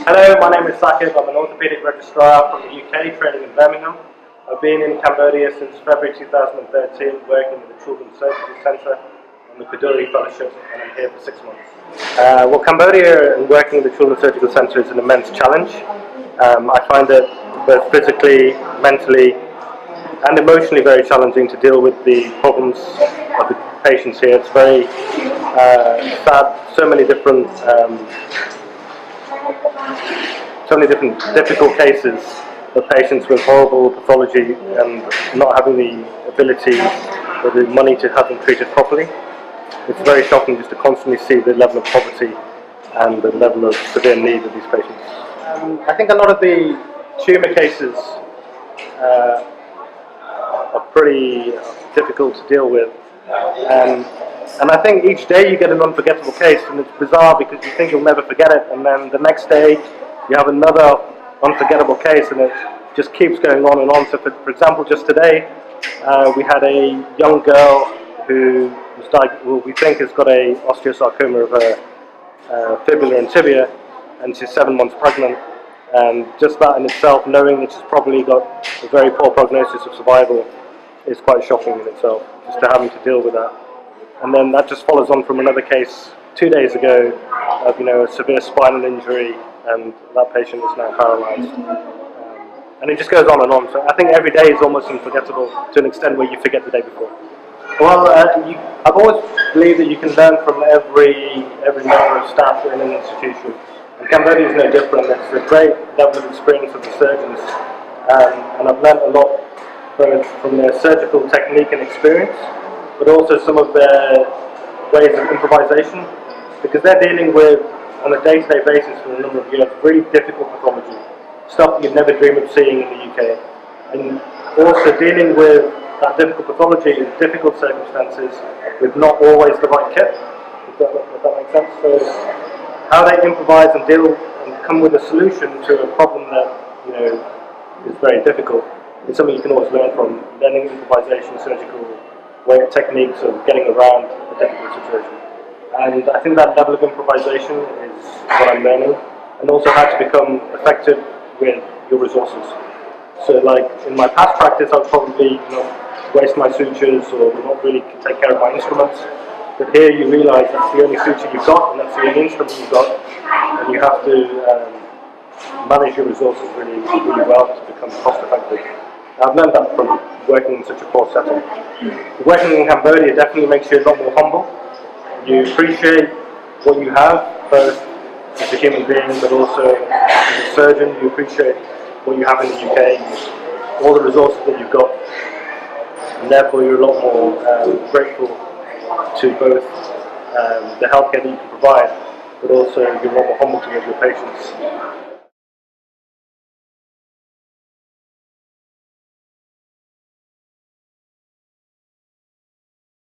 Hello, my name is Saqib. I'm an orthopaedic registrar from the UK, training in Birmingham. I've been in Cambodia since February 2013, working with the Children's Surgical Centre on the Kaduri Fellowship, and I'm here for 6 months. Well, Cambodia and working with the Children's Surgical Centre is an immense challenge. I find it both physically, mentally, and emotionally very challenging to deal with the problems of the patients here. It's very sad, so many different difficult cases of patients with horrible pathology and not having the ability or the money to have them treated properly. It's very shocking just to constantly see the level of poverty and the level of severe need of these patients. I think a lot of the tumour cases are pretty difficult to deal with. And I think each day you get an unforgettable case, and it's bizarre because you think you'll never forget it, and then the next day you have another unforgettable case, and it just keeps going on and on. So for example, just today we had a young girl who was we think has got a osteosarcoma of her fibula and tibia, and she's 7 months pregnant. And just that in itself, knowing that she's probably got a very poor prognosis of survival, is quite shocking in itself, just to having to deal with that. And then that just follows on from another case 2 days ago of a severe spinal injury, and that patient is now paralysed. And it just goes on and on. So I think every day is almost unforgettable to an extent where you forget the day before. Well, I've always believed that you can learn from every member of staff in an institution. And Cambodia is no different. It's a great level of experience of the surgeons. And I've learned a lot both from their surgical technique and experience, but also some of their ways of improvisation, because they're dealing with, on a day-to-day basis for a number of years, really difficult pathology, stuff that you'd never dream of seeing in the UK. And also dealing with that difficult pathology in difficult circumstances with not always the right kit, if that makes sense. So how they improvise and deal and come with a solution to a problem that is very difficult is something you can always learn from, learning improvisation, surgical techniques of getting around a difficult situation. And I think that level of improvisation is what I'm learning, and also how to become effective with your resources. So like in my past practice, I would probably waste my sutures or not really take care of my instruments. But here you realise that's the only suture you've got, and that's the only instrument you've got, and you have to manage your resources really well to become cost effective. I've learned that from working in such a poor setting. Working in Cambodia definitely makes you a lot more humble. You appreciate what you have, both as a human being, but also as a surgeon. You appreciate what you have in the UK, all the resources that you've got, and therefore you're a lot more grateful to both the healthcare that you can provide, but also you're a lot more humble towards your patients.